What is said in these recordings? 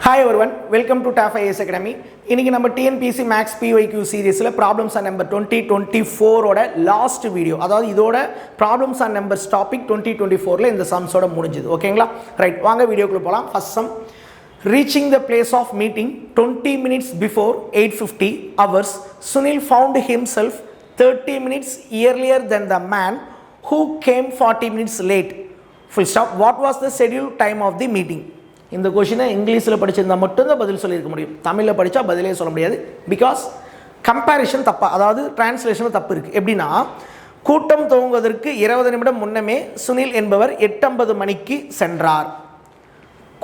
Hi everyone, welcome to TAF IAS Academy. இன்னைக்கு நம்ம TNPSC Max PYQ சீரிஸ்ல Problems and Number 2024 ஓட last video, அதாவது இதோட Problems and Numbers டாபிக் 2024ல இந்த சம்ஸோட முடிஞ்சது. ஓகேங்களா? ரைட், வாங்க வீடியோக்குள்ள போலாம். First sum, reaching the place of meeting 20 minutes before 8:50 hours, Sunil found himself 30 minutes earlier than the man who came 40 minutes late. Full stop. What was the scheduled time of the meeting? இந்த கொஷினை இங்கிலீஷில் படிச்சிருந்தால் மட்டும்தான் பதில் சொல்லியிருக்க முடியும். தமிழில் படித்தா பதிலே சொல்ல முடியாது. பிகாஸ் கம்பேரிஷன் தப்பா, அதாவது டிரான்ஸ்லேஷனில் தப்பு இருக்குது. எப்படின்னா, கூட்டம் துவங்குவதற்கு 20 நிமிடம் முன்னமே சுனில் என்பவர் 8:50 மணிக்கு சென்றார்.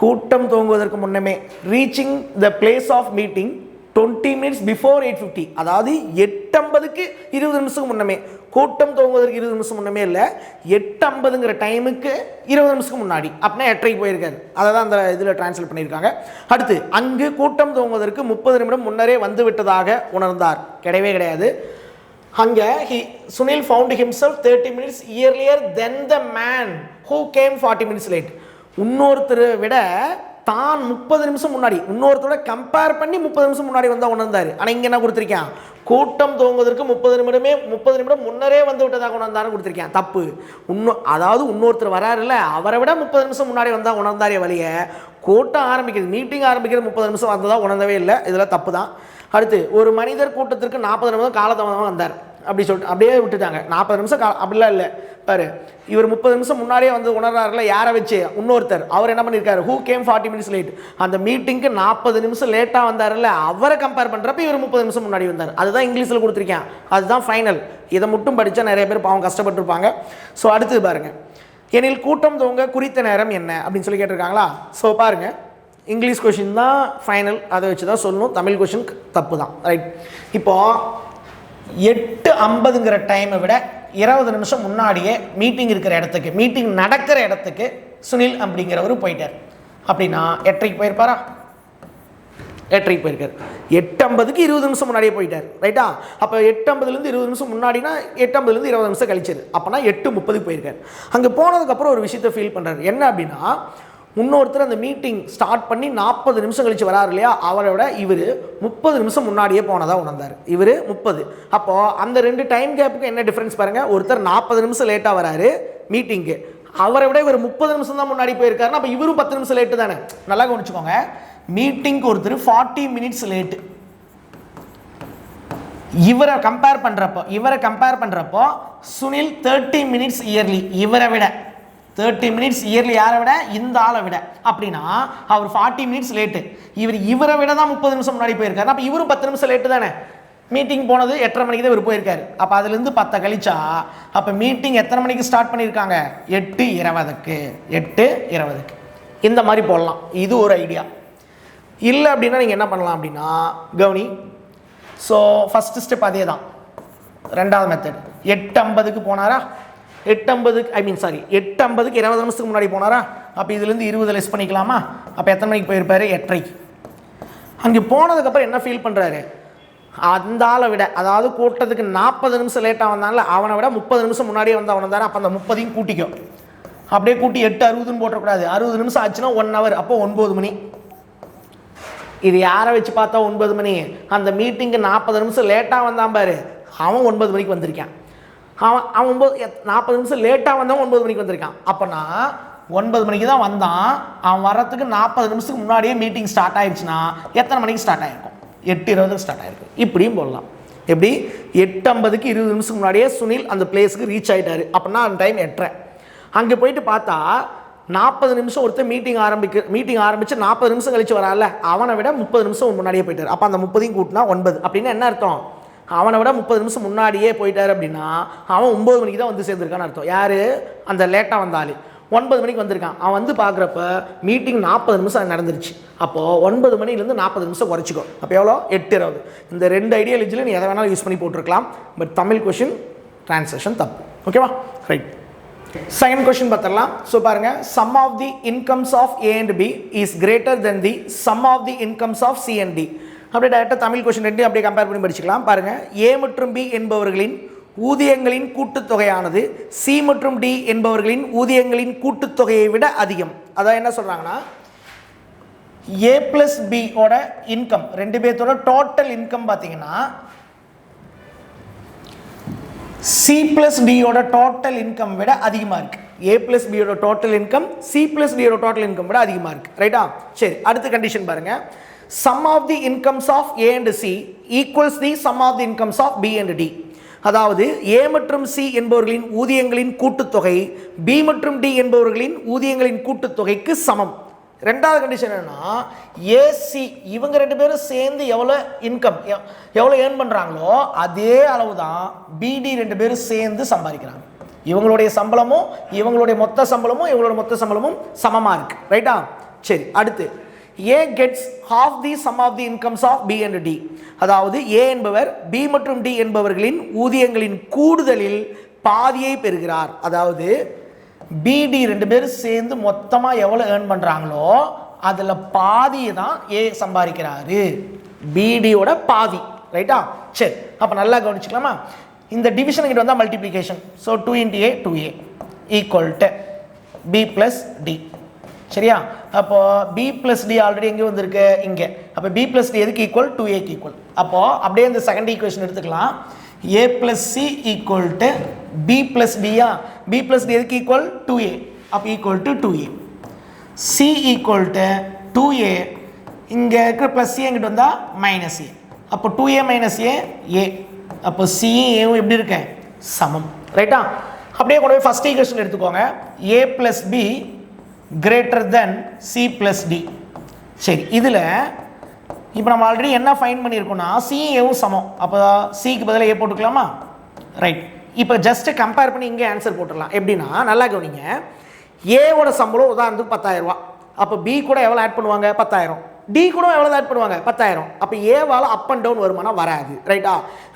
கூட்டம் துவங்குவதற்கு முன்னமே, reaching the place of meeting 20 minutes before 8:50, அதாவது 8:50க்கு 20 நிமிஷத்துக்கு முன்னமே. கூட்டம் துவங்குவதற்கு 20 நிமிஷம் முன்னமே இல்லை, 8:50ங்கிற டைமுக்கு 20 நிமிஷத்துக்கு முன்னாடி. அப்படின்னா 8:30 போயிருக்காரு. அதை தான் அந்த இதில் டிரான்ஸ்லேட் பண்ணியிருக்காங்க. அடுத்து, அங்கு கூட்டம் துவங்குவதற்கு 30 நிமிடம் முன்னரே வந்து விட்டதாக உணர்ந்தார். கிடையவே கிடையாது. அங்கே Sunil found himself 30 minutes earlier than the man who came 40 minutes late. இன்னொருத்தரை விட தான் 30 நிமிஷம் முன்னாடி, இன்னொருத்தரோட கம்பேர் பண்ணி 30 நிமிஷம் முன்னாடி வந்தால் உணர்ந்தார். ஆனால் இங்கே என்ன கொடுத்துருக்கேன், கூட்டம் துவங்குவதற்கு 30 நிமிடம் முன்னரே வந்து விட்டதாக உணர்ந்தாருன்னு கொடுத்துருக்கேன். தப்பு. அதாவது இன்னொருத்தர் வராருல்ல, அவரை விட 30 நிமிஷம் முன்னாடி வந்தால் உணர்ந்தாரே வழிய, கூட்டம் ஆரம்பிக்கிறது, மீட்டிங் ஆரம்பிக்கிறது 30 நிமிஷம் வந்ததாக உணர்ந்தவே இல்லை. இதெல்லாம் தப்பு தான். அடுத்து, ஒரு மனிதர் கூட்டத்திற்கு 40 நிமிடம் காலதாமதமாக வந்தார் அப்படி சொல்லிட்டு அப்படியே விட்டுட்டாங்க. 40 நிமிஷம் அப்படிலாம் இல்லை. பாரு, இவர் 30 நிமிஷம் முன்னாடியே வந்து உணர்றாருல, யாரை வச்சு, இன்னொருத்தர். அவர் என்ன பண்ணியிருக்காரு, ஹூ கேம் 40 minutes லேட். அந்த மீட்டிங்க்கு 40 நிமிஷம் லேட்டாக வந்தார்ல, அவரை கம்பேர் பண்ணுறப்ப இவர் 30 நிமிஷம் முன்னாடி வந்தார். அதுதான் இங்கிலீஷில் கொடுத்துருக்கேன். அதுதான் ஃபைனல். இதை மட்டும் படித்தா நிறைய பேர் பாவம் கஷ்டப்பட்டுருப்பாங்க. ஸோ அடுத்தது பாருங்கள், எனில் கூட்டம் துவங்க குறித்த நேரம் என்ன அப்படின்னு சொல்லி கேட்டிருக்காங்களா. ஸோ பாருங்கள், இங்கிலீஷ் கொஷின் தான் ஃபைனல், அதை வச்சு தான் சொல்லணும். தமிழ் கொஷின் தப்பு தான். ரைட், இப்போது 8:50ங்கிற டைமை விட 20 நிமிஷம் முன்னாடியே மீட்டிங் இருக்கிற இடத்துக்கு, மீட்டிங் நடக்கிற இடத்துக்கு சுனில் அப்படிங்கிறவர் போயிட்டார். அப்படின்னா 8:30 போயிருப்பாரா? 8:30 போயிருக்காரு. 8:50க்கு 20 நிமிஷம் முன்னாடியே போயிட்டார். ரைட்டா? அப்போ 8:50லேருந்து 20 நிமிஷம் முன்னாடினா 8:50லேருந்து 20 நிமிஷம் கழிச்சது. அப்போனா 8:30 போயிருக்காரு. அங்கே போனதுக்கப்புறம் ஒரு விஷயத்தை ஃபீல் பண்ணுறாரு. என்ன அப்படின்னா, இன்னொருத்தர் அந்த மீட்டிங் ஸ்டார்ட் பண்ணி 40 நிமிஷம் கழிச்சு வராரு இல்லையா, அவரை விட இவர் 30 நிமிஷம் முன்னாடியே போனதாக உணர்ந்தார். இவர் 30. அப்போது அந்த ரெண்டு டைம் கேப்புக்கு என்ன டிஃப்ரென்ஸ் பாருங்கள். ஒருத்தர் 40 நிமிஷம் லேட்டாக வராரு மீட்டிங்கு, அவரை விட இவர் 30 நிமிஷம் தான் முன்னாடி போயிருக்காருன்னா அப்போ இவரும் 10 நிமிஷம் லேட்டு தானே. நல்லா கவனிச்சுக்கோங்க, மீட்டிங்க்கு ஒருத்தர் 40 minutes லேட்டு. இவரை கம்பேர் பண்ணுறப்போ சுனில் 30 minutes இயர்லி, இவரை விட 30 minutes இயர்லி. யாரை விட? இந்த ஆளை விட. அப்படின்னா அவர் 40 minutes லேட்டு. இவரை விட தான் 30 நிமிஷம் முன்னாடி போயிருக்காரு. அப்போ இவரும் 10 நிமிஷம் லேட்டு தானே. மீட்டிங் போனது 8:30 மணிக்கு தான் இவர் போயிருக்காரு. அப்போ அதுலேருந்து 10 கழிச்சா, அப்போ மீட்டிங் எத்தனை மணிக்கு ஸ்டார்ட் பண்ணியிருக்காங்க? 8:20க்கு. 8:20க்கு இந்த மாதிரி போடலாம். இது ஒரு ஐடியா. இல்லை அப்படின்னா நீங்கள் என்ன பண்ணலாம் அப்படின்னா, கவனி. ஸோ ஃபஸ்ட்டு ஸ்டெப் அதே தான். ரெண்டாவது மெத்தட், 8:50க்கு போனாரா, 8:50க்கு 20 நிமிஷத்துக்கு முன்னாடி போனாரா, அப்போ இதுலேருந்து 20 லெஸ் பண்ணிக்கலாமா? அப்போ எத்தனை மணிக்கு போயிருப்பாரு? 8:30க்கு. அங்கே போனதுக்கப்புறம் என்ன ஃபீல் பண்ணுறாரு, அந்த ஆளை விட, அதாவது கூட்டத்துக்கு 40 நிமிஷம் லேட்டாக வந்தால அவனை விட 30 நிமிஷம் முன்னாடியே வந்து அவன் வந்தாரு. அப்போ அந்த 30ஐயும் கூட்டிக்கும். அப்படியே கூட்டி 8:60ன்னு போட்டக்கூடாது. 60 நிமிஷம் ஆச்சுன்னா 1 hour. அப்போ 9 மணி. இது யாரை வச்சு பார்த்தா 9 மணி? அந்த மீட்டிங்கு 40 நிமிஷம் லேட்டாக வந்தான் பாரு, அவன் 9 மணிக்கு வந்திருக்கான். அவன் 40 நிமிஷம் லேட்டாக வந்தவன் 9 மணிக்கு வந்திருக்கான். அப்போனா 9 மணிக்கு தான் வந்தான். அவன் வர்றதுக்கு 40 நிமிஷத்துக்கு முன்னாடியே மீட்டிங் ஸ்டார்ட் ஆயிடுச்சுன்னா எத்தனை மணிக்கு ஸ்டார்ட் ஆகிருக்கும்? 8:20க்கு ஸ்டார்ட் ஆகிருக்கும். இப்படியும் போடலாம். எப்படி? 8:50க்கு 20 நிமிஷம் முன்னாடியே சுனில் அந்த பிளேஸுக்கு ரீச் ஆகிட்டாரு. அப்படின்னா அந்த டைம் 8:30. அங்கே போயிட்டு பார்த்தா 40 நிமிஷம் ஒருத்தர் மீட்டிங் ஆரம்பித்து 40 நிமிஷம் கழிச்சு வரால, அவனை விட 30 நிமிஷம் முன்னாடியே போயிட்டார். அப்போ அந்த 30ஐயும் கூட்டினா 9. அப்படின்னு என்ன அர்த்தம்? அவனை விட 30 நிமிஷம் முன்னாடியே போயிட்டார் அப்படின்னா அவன் 9 மணிக்கு தான் வந்து சேர்ந்துருக்கான்னு அர்த்தம். யார்? அந்த லேட்டாக வந்தாலே 9 மணிக்கு வந்திருக்கான். அவன் வந்து பார்க்குறப்ப மீட்டிங் 40 நிமிஷம் நடந்துருச்சு. அப்போது 9 மணிலேருந்து 40 நிமிஷம் குறைச்சிக்கோ. அப்போ எவ்வளோ? 8:20. இந்த ரெண்டு ஐடியாலஜியில் நீ எதை வேணாலும் யூஸ் பண்ணி போட்டிருக்கலாம். பட் தமிழ் கொஷின் டிரான்ஸ்லேஷன் தப்பு. ஓகேவா? ரைட், செகண்ட் கொஷின் பார்த்துடலாம். ஸோ பாருங்கள், sum of the incomes of A and B is greater than the sum of the incomes of C and D. அப்படியே டேரெக்டாக தமிழ் கொஷின் ரெண்டு அப்படியே கம்பேர் பண்ணி படிச்சுக்கலாம். பாருங்கள், A மற்றும் B என்பவர்களின் ஊதியங்களின் கூட்டுத்தொகையானது C மற்றும் D என்பவர்களின் ஊதியங்களின் கூட்டுத்தொகையை விட அதிகம். அதான் என்ன சொல்கிறாங்கன்னா, A plus B ஓட இன்கம் ரெண்டு பேர்த்தோட டோட்டல் இன்கம் பார்த்தீங்கன்னா C plus D ஓட டோட்டல் இன்கம் விட அதிகமாக இருக்கு. A plus B ஓட total income C plus D ஓட டோட்டல் இன்கம் விட அதிகமாக இருக்கு. ரைட்டா? சரி, அடுத்த கண்டிஷன் பாருங்க. Sum of the incomes of A and C equals the sum of the incomes of B and D. அதாவது A மற்றும் C என்பவர்களின் ஊதியங்களின் கூட்டுத்தொகை B மற்றும் D என்பவர்களின் ஊதியங்களின் கூட்டுத்தொகைக்கு சமம். ரெண்டாவது கண்டிஷன் என்னன்னா ஏசி இவங்க ரெண்டு பேரும் சேர்ந்து எவ்வளோ இன்கம் எவ்வளோ ஏர்ன் பண்ணுறாங்களோ அதே அளவு தான் பிடி ரெண்டு பேரும் சேர்ந்து சம்பாதிக்கிறாங்க. இவங்களுடைய சம்பளமும் இவங்களுடைய மொத்த சம்பளமும் சமமாக இருக்கு. ரைட்டா? சரி, அடுத்து A gets half the sum of the incomes of B and D. அதாவது A என்பவர் B மற்றும் D என்பவர்களின் ஊதியங்களின் கூடுதலில் பாதியை பெறுகிறார். அதாவது BD ரெண்டு பேரும் சேர்ந்து மொத்தமாக எவ்வளோ ஏர்ன் பண்ணுறாங்களோ அதில் பாதியை தான் A சம்பாதிக்கிறாரு. BDயோட பாதி. ரைட்டா? சரி, அப்போ நல்லா கவனிச்சுக்கலாமா? இந்த டிவிஷன் கிட்ட வந்தால் multiplication. So 2 × A 2A equal to B + D. சரியா? அப்போ B + D ஆல்ரெடி எங்கே வந்திருக்கு? இங்கே. அப்போ B + D எதுக்கு ஈக்குவல்? 2Aக்கு ஈக்குவல். அப்போது அப்படியே இந்த செகண்ட் ஈக்குவேஷன் எடுத்துக்கலாம். A + C equal to B + D. B + D எதுக்கு ஈக்குவல்? 2A. அப்போ equal to 2A. C equal to 2A. இங்கே இருக்கிற ப்ளஸ் C எங்கிட்ட வந்தால் -A. அப்போ 2A - A A. அப்போ C ஏவும் எப்படி இருக்கு? சமம். ரைட்டா? அப்படியே கொண்டு போய் ஃபஸ்ட் ஈக்குவேஷன் எடுத்துக்கோங்க. A + B greater than C + D. சரி, இதில் இப்போ நம்ம ஆல்ரெடி என்ன ஃபைன் பண்ணியிருக்கோம்னா சிஏவும் சமம். அப்போ சிக்கு பதிலாக ஏ போட்டுக்கலாமா? ரைட். இப்போ ஜஸ்ட்டு கம்பேர் பண்ணி இங்கே ஆன்சர் போட்டுடலாம். எப்படின்னா நல்லா கவனிங்க. ஏவோட சம்பளம் உதாரணத்துக்கு 10,000 ரூபா. அப்போ பி கூட எவ்வளோ ஆட் பண்ணுவாங்க? 10,000. டி கூட எவ்வளோ ஆட் பண்ணுவாங்க? 10,000. அப்போ ஏவால் அப் அண்ட் டவுன் வருமானம் வராது. ரைட்டா?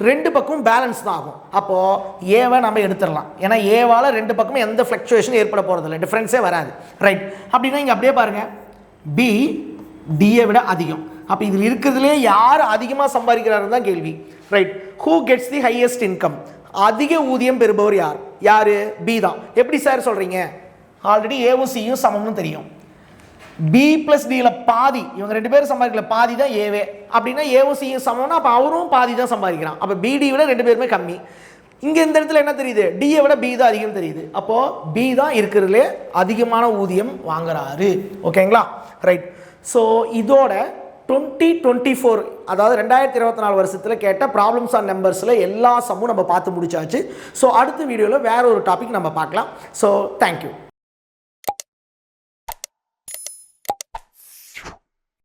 ரெண்டு பக்கம் பேலன்ஸ் தான் ஆகும். அப்போது ஏவை நம்ம எடுத்துடலாம். ஏன்னா ஏவால் ரெண்டு பக்கமும் எந்த ஃப்ளக்சுவேஷன் ஏற்பட போகிறதில்ல, டிஃப்ரென்ஸே வராது. ரைட்? அப்படின்னா இங்கே அப்படியே பாருங்கள், பி டியை விட அதிகம். அப்போ இதில் இருக்கிறதுலே யார் அதிகமாக சம்பாதிக்கிறாரு தான் கேள்வி. Right? Who gets the highest income? அதிக ஊதியம் பெறுபவர் யார்? யார்? பி தான். எப்படி சார் சொல்கிறீங்க? ஆல்ரெடி ஏவும் சியும் சமம்னு தெரியும். B + Dயில் பாதி, இவங்க ரெண்டு பேரும் சம்பாதிக்கல, பாதி தான் ஏவே. அப்படின்னா ஏவும் சியும் சமம்னா அப்போ அவரும் பாதி தான் சம்பாதிக்கிறான். அப்போ பிடி விட ரெண்டு பேருமே கம்மி. இங்கே இந்த இடத்துல என்ன தெரியுது? டியை விட பி தான் அதிகம் தெரியுது. அப்போது பி தான் இருக்கிறதுலே அதிகமான ஊதியம் வாங்குறாரு. ஓகேங்களா? ரைட். ஸோ இதோட 2024 அதாவது 2024 வருஷத்தில் கேட்ட ப்ராப்ளம்ஸ் ஆன் நம்பர்ஸில் எல்லா சம்மும் நம்ம பார்த்து முடிச்சாச்சு. ஸோ அடுத்த வீடியோவில் வேற ஒரு டாபிக் நம்ம பார்க்கலாம். So thank you.